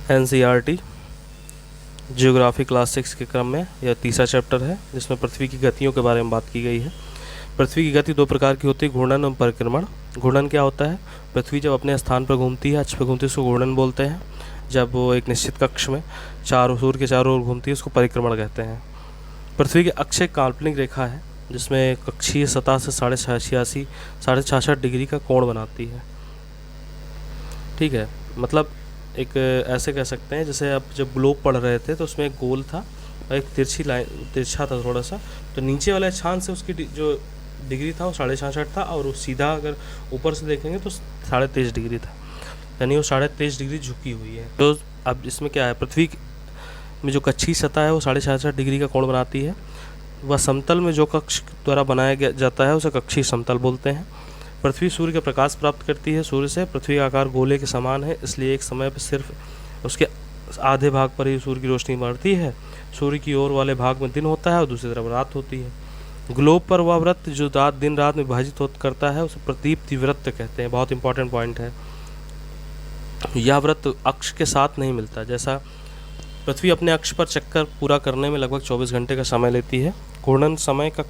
NCERT geography class 6 के क्रम में यह तीसरा चैप्टर है, जिसमें पृथ्वी की गतियों के बारे में बात की गई है। पृथ्वी की गति दो प्रकार की होती है, घूर्णन और परिक्रमण। घूर्णन क्या होता है? पृथ्वी जब अपने स्थान पर घूमती है, अक्ष पर घूमती है, उसको घूर्णन बोलते हैं। जब वो एक निश्चित कक्ष में सूर्य के चारों ओर घूमती है, उसको परिक्रमण कहते हैं। पृथ्वी के अक्ष एक काल्पनिक रेखा है, जिसमें कक्षीय सतह से 66.5 डिग्री का कोण बनाती है। ठीक है, मतलब एक ऐसे कह सकते हैं, जैसे आप जब ग्लोब पढ़ रहे थे तो उसमें एक गोल था और एक तिरछा था थोड़ा सा, तो नीचे वाले अक्षांश से उसकी जो डिग्री था वो 66.5 था, और वो सीधा अगर ऊपर से देखेंगे तो 23.5 डिग्री था, यानी वो 23.5 डिग्री झुकी हुई है। तो अब इसमें क्या है, पृथ्वी में जो कक्षीय सतह है वो 66.5 डिग्री का कोण बनाती है। वह समतल में जो कक्ष द्वारा बनाया जाता है उसे कक्षीय समतल बोलते हैं। पृथ्वी सूर्य का प्रकाश प्राप्त करती है सूर्य से। पृथ्वी का आकार गोले के समान है, इसलिए एक समय पर सिर्फ उसके आधे भाग पर ही सूर्य की रोशनी बढ़ती है। सूर्य की ओर वाले भाग में दिन होता है और दूसरी तरफ रात होती है। ग्लोब पर वह वृत्त जो दिन रात में विभाजित करता है उसे प्रदीप्ति वृत्त कहते हैं। बहुत इंपॉर्टेंट पॉइंट है। यह वृत्त अक्ष के साथ नहीं मिलता। जैसा पृथ्वी अपने अक्ष पर चक्कर पूरा करने में लगभग 24 घंटे का समय लेती है। घूर्णन समय का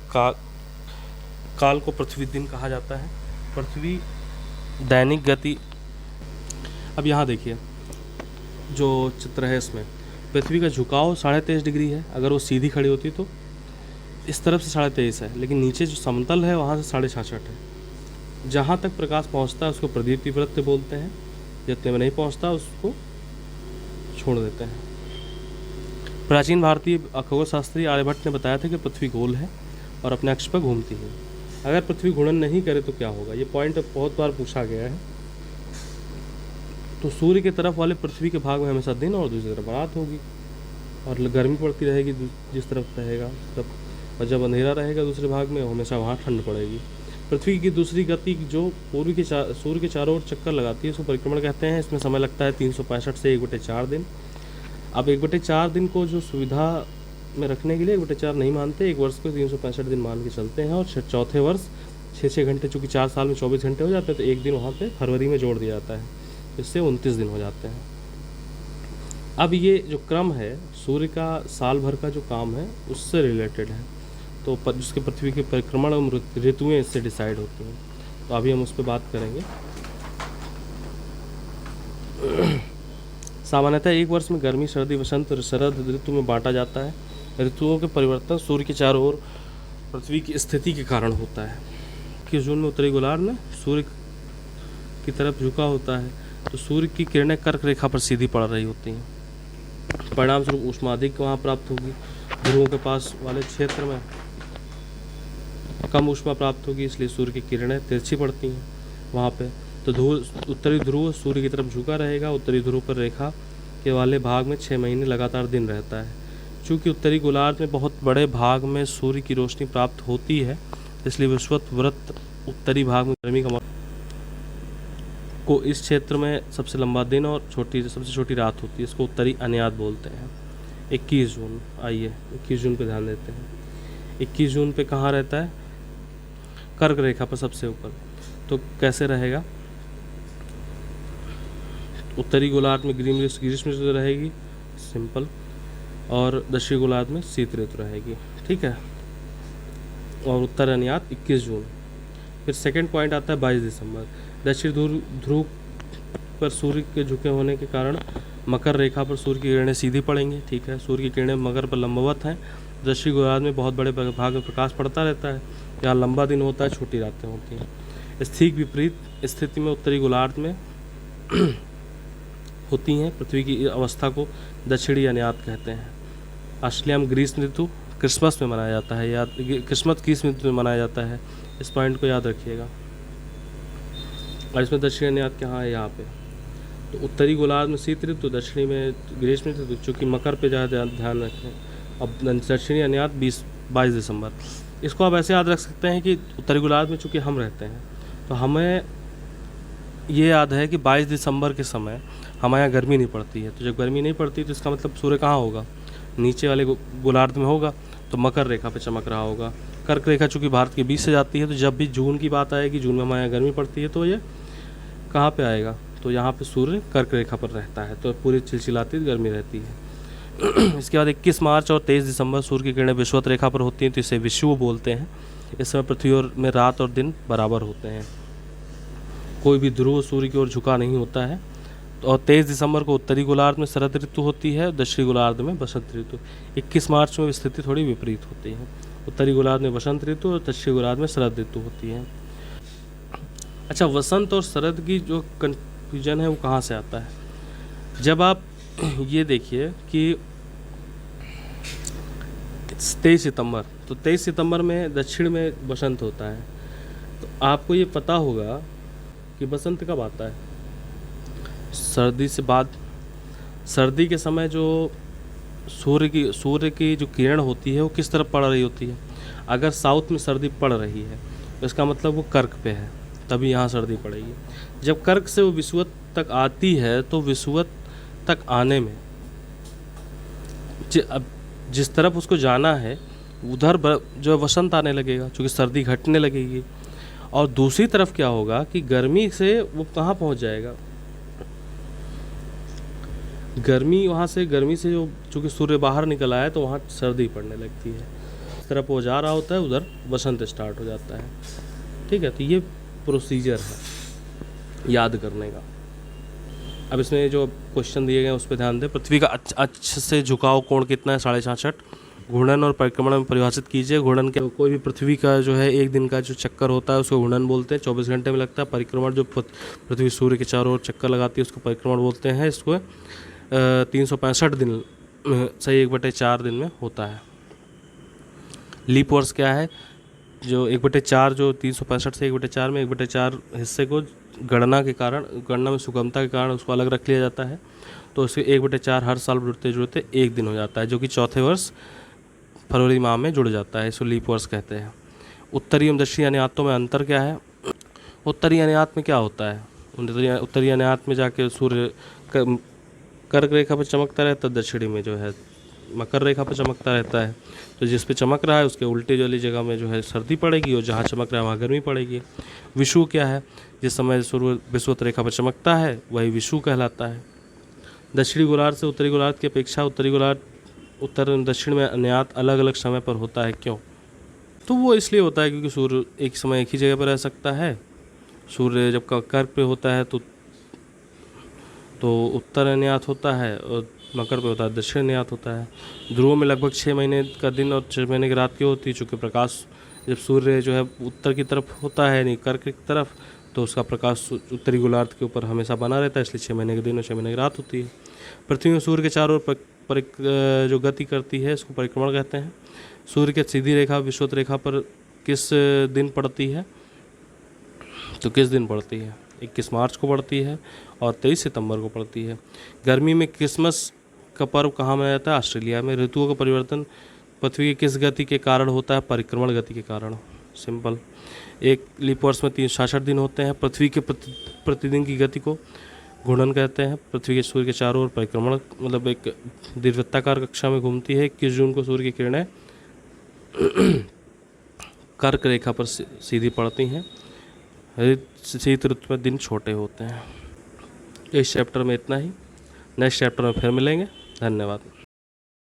काल को पृथ्वी दिन कहा जाता है। पृथ्वी दैनिक गति, अब यहाँ देखिए जो चित्र है, इसमें पृथ्वी का झुकाव 23.5 डिग्री है। अगर वो सीधी खड़ी होती तो इस तरफ से 23.5 है, लेकिन नीचे जो समतल है वहाँ से 66.5 है। जहाँ तक प्रकाश पहुँचता है उसको प्रदीप्ति वृत्त बोलते हैं, जितने में नहीं पहुँचता उसको छोड़ देते हैं। प्राचीन भारतीय खगोलशास्त्री आर्यभट्ट ने बताया था कि पृथ्वी गोल है और अपने अक्ष पर घूमती है। अगर पृथ्वी घूर्णन नहीं करे तो क्या होगा, ये पॉइंट बहुत बार पूछा गया है। तो सूर्य के तरफ वाले पृथ्वी के भाग में हमेशा दिन और दूसरी तरफ रात होगी, और गर्मी पड़ती रहेगी जिस तरफ रहेगा तब, और जब अंधेरा रहेगा दूसरे भाग में हमेशा वहाँ ठंड पड़ेगी। पृथ्वी की दूसरी गति जो सूर्य के चारों ओर चक्कर लगाती है उसको परिक्रमण कहते हैं। इसमें समय लगता है 365 से 1/4 दिन। अब 1/4 दिन को जो सुविधा में रखने के लिए 1/4 नहीं मानते, एक वर्ष को 365 दिन मान के चलते हैं, और चौथे वर्ष 6 घंटे, चूँकि 4 साल में 24 घंटे हो जाते हैं तो एक दिन वहाँ पे फरवरी में जोड़ दिया जाता है, इससे 29 दिन हो जाते हैं। अब ये जो क्रम है सूर्य का साल भर का जो काम है उससे रिलेटेड है, तो जिसके पृथ्वी के परिक्रमण और ऋतुएँ इससे डिसाइड होती हैं। तो अभी हम उस पर बात करेंगे। सामान्यतः एक वर्ष में गर्मी, सर्दी, वसंत और शरद ऋतु में बांटा जाता है। ऋतुओं के परिवर्तन सूर्य के चारों ओर पृथ्वी की स्थिति के कारण होता है। 21 जून में उत्तरी गोलार्ध में सूर्य की तरफ झुका होता है, तो सूर्य की किरणें कर्क रेखा पर सीधी पड़ रही होती हैं। परिणाम स्वरूप ऊष्मा अधिक वहाँ प्राप्त होगी। ध्रुवों के पास वाले क्षेत्र में कम ऊष्मा प्राप्त होगी, इसलिए सूर्य की किरणें तिरछी पड़ती हैं वहाँ पे। तो उत्तरी ध्रुव सूर्य की तरफ झुका रहेगा। उत्तरी ध्रुव पर रेखा के वाले भाग में 6 महीने लगातार दिन रहता है। चूँकि उत्तरी गोलार्ध में बहुत बड़े भाग में सूर्य की रोशनी प्राप्त होती है, इसलिए विषुवत वृत्त उत्तरी भाग में गर्मी का को इस क्षेत्र में सबसे लंबा दिन और सबसे छोटी रात होती है। इसको उत्तरी अन्यात बोलते हैं। 21 जून, आइए 21 जून पे ध्यान देते हैं। 21 जून पे कहाँ रहता है? कर्क रेखा पर सबसे ऊपर। तो कैसे रहेगा? उत्तरी गोलार्ध में ग्रीष्म ऋतु रहेगी, सिंपल, और दक्षिणी गोलार्ध में शीत ऋतु रहेगी। ठीक है, और उत्तर अन्यात 21 जून। फिर सेकंड पॉइंट आता है 22 दिसंबर। दक्षिण ध्रुव पर सूर्य के झुके होने के कारण मकर रेखा पर सूर्य की किरणें सीधी पड़ेंगी। ठीक है, सूर्य की किरणें मकर पर लंबवत हैं। दक्षिणी गोलार्ध में बहुत बड़े भाग में प्रकाश पड़ता रहता है, यहाँ लंबा दिन होता है, छोटी रातें होती हैं। ठीक विपरीत स्थिति में उत्तरी गोलार्ध में होती हैं। पृथ्वी की अवस्था को दक्षिणी अन्यात कहते हैं। ऑस्ट्रेलिया में ग्रीष्म ऋतु क्रिसमस में मनाया जाता है। क्रिसमस किस ऋतु में मनाया जाता है, इस पॉइंट को याद रखिएगा। और इसमें दक्षिणी अन्यात कहाँ है? यहाँ पे। तो उत्तरी गोलार्ध में शीत ऋतु, दक्षिणी में ग्रीष्म ऋतु, चूँकि मकर पे ज़्यादा ध्यान रखें। अब दक्षिणी अन्यात 22 दिसंबर। इसको आप ऐसे याद रख सकते हैं कि उत्तरी गोलार्ध में चूँकि हम रहते हैं तो हमें ये याद है कि 22 दिसंबर के समय हमारे यहाँ गर्मी नहीं पड़ती है। तो जब गर्मी नहीं पड़ती तो इसका मतलब सूर्य कहाँ होगा? नीचे वाले गोलार्ध में होगा, तो मकर रेखा पे चमक रहा होगा। कर्क रेखा चूँकि भारत के बीच से जाती है, तो जब भी जून की बात आएगी, जून में हमारे यहाँ गर्मी पड़ती है, तो ये कहाँ पे आएगा? तो यहाँ पे सूर्य कर्क रेखा पर रहता है, तो पूरी चिलचिलाती गर्मी रहती है। इसके बाद 21 मार्च और 23 दिसंबर सूर्य की किरणें विषुवत रेखा पर होती हैं, तो इसे विषुव बोलते हैं। इस समय पृथ्वी और में रात और दिन बराबर होते हैं, कोई भी ध्रुव सूर्य की ओर झुका नहीं होता है। और 23 दिसंबर को उत्तरी गोलार्ध में शरद ऋतु होती है, दक्षिणी गोलार्ध में बसंत ऋतु। 21 मार्च में स्थिति थोड़ी विपरीत होती है, उत्तरी गोलार्ध में बसंत ऋतु और दक्षिणी गोलार्ध में शरद ऋतु होती है। अच्छा, वसंत और शरद की जो कन्फ्यूजन है वो कहाँ से आता है? जब आप ये देखिए कि 23 सितंबर, तो 23 सितंबर में दक्षिण में बसंत होता है, तो आपको ये पता होगा कि बसंत कब आता है? सर्दी से बाद। सर्दी के समय जो सूर्य की जो किरण होती है वो किस तरफ पड़ रही होती है? अगर साउथ में सर्दी पड़ रही है तो इसका मतलब वो कर्क पे है, तभी यहाँ सर्दी पड़ेगी। जब कर्क से वो विषुवत तक आती है तो विषुवत तक आने में अब जिस तरफ उसको जाना है उधर जो वसंत आने लगेगा, क्योंकि सर्दी घटने लगेगी। और दूसरी तरफ क्या होगा कि गर्मी से वो कहाँ पहुँच जाएगा? गर्मी से जो चूँकि सूर्य बाहर निकल आया तो वहाँ सर्दी पड़ने लगती है। इस तरफ वो जा रहा होता है, उधर वसंत स्टार्ट हो जाता है। ठीक है, तो ये प्रोसीजर है याद करने का। अब इसमें जो क्वेश्चन दिए गए हैं उस पर ध्यान दें। पृथ्वी का अक्ष से झुकाव कोण कितना है? 66.5। घूर्णन और परिक्रमण में परिभाषित कीजिए। घूर्णन के कोई भी पृथ्वी का जो है एक दिन का जो चक्कर होता है उसको घूर्णन बोलते हैं, 24 घंटे में लगता है। परिक्रमण जो पृथ्वी सूर्य के चारों ओर चक्कर लगाती है उसको परिक्रमण बोलते हैं। इसको 365 दिन सही 1/4 दिन में होता है। लीप वर्ष क्या है? जो 1/4 जो 365 से 1/4 में 1/4 हिस्से को गणना में सुगमता के कारण उसको अलग रख लिया जाता है, तो उसके 1/4 हर साल जुड़ते एक दिन हो जाता है, जो कि चौथे वर्ष फरवरी माह में जुड़ जाता है। इसको लीप वर्ष कहते हैं। उत्तरी एवं दक्षिणी अनुयातों में अंतर क्या है? उत्तरी अनुयात में क्या होता है? उत्तरी अनुयात में जाके सूर्य कर्क रेखा पर चमकता रहता है, दक्षिणी में जो है मकर रेखा पर चमकता रहता है। तो जिस पे चमक रहा है उसके उल्टे वाली जगह में जो है सर्दी पड़ेगी और जहाँ चमक रहा है वहाँ गर्मी पड़ेगी। विषुव क्या है? जिस समय सूर्य विषुवत रेखा पर चमकता है वही विषुव कहलाता है। दक्षिणी गोलार्ध से उत्तरी गोलार्ध की अपेक्षा उत्तरी गोलार्ध उत्तर दक्षिण में अनुयात अलग अलग समय पर होता है। क्यों? तो वो इसलिए होता है क्योंकि सूर्य एक समय एक ही जगह पर रह सकता है। सूर्य जब कर्क पे होता है तो उत्तर अनुयात होता है और मकर पे होता है दक्षिण अनुयात होता है। ध्रुव में लगभग 6 महीने का दिन और 6 महीने की रात की होती है, चूँकि प्रकाश जब सूर्य जो है उत्तर की तरफ होता है यानी कर्क की तरफ, तो उसका प्रकाश उत्तरी गोलार्ध के ऊपर हमेशा बना रहता है, इसलिए 6 महीने के दिन और 6 महीने की रात होती है। पृथ्वी में सूर्य के चारों ओर जो गति करती है इसको परिक्रमण कहते हैं। सूर्य की सीधी रेखा विषुवत रेखा पर किस दिन पड़ती है? तो किस दिन पड़ती है? 21 मार्च को पड़ती है और 23 सितंबर को पड़ती है। गर्मी में क्रिसमस का पर्व कहाँ मनाया जाता है? ऑस्ट्रेलिया में। ऋतुओं का परिवर्तन पृथ्वी की किस गति के कारण होता है? परिक्रमण गति के कारण। सिंपल। एक लीप वर्ष में 366 दिन होते हैं। पृथ्वी के प्रतिदिन की गति को घूर्णन कहते हैं। पृथ्वी के सूर्य के चारों ओर परिक्रमण मतलब एक दीर्घवृत्ताकार कक्षा में घूमती है। 21 जून को सूर्य की किरणें कर्क रेखा पर सीधी पड़ती हैं। शीत ऋतु में दिन छोटे होते हैं। इस चैप्टर में इतना ही। नेक्स्ट चैप्टर में फिर मिलेंगे। धन्यवाद।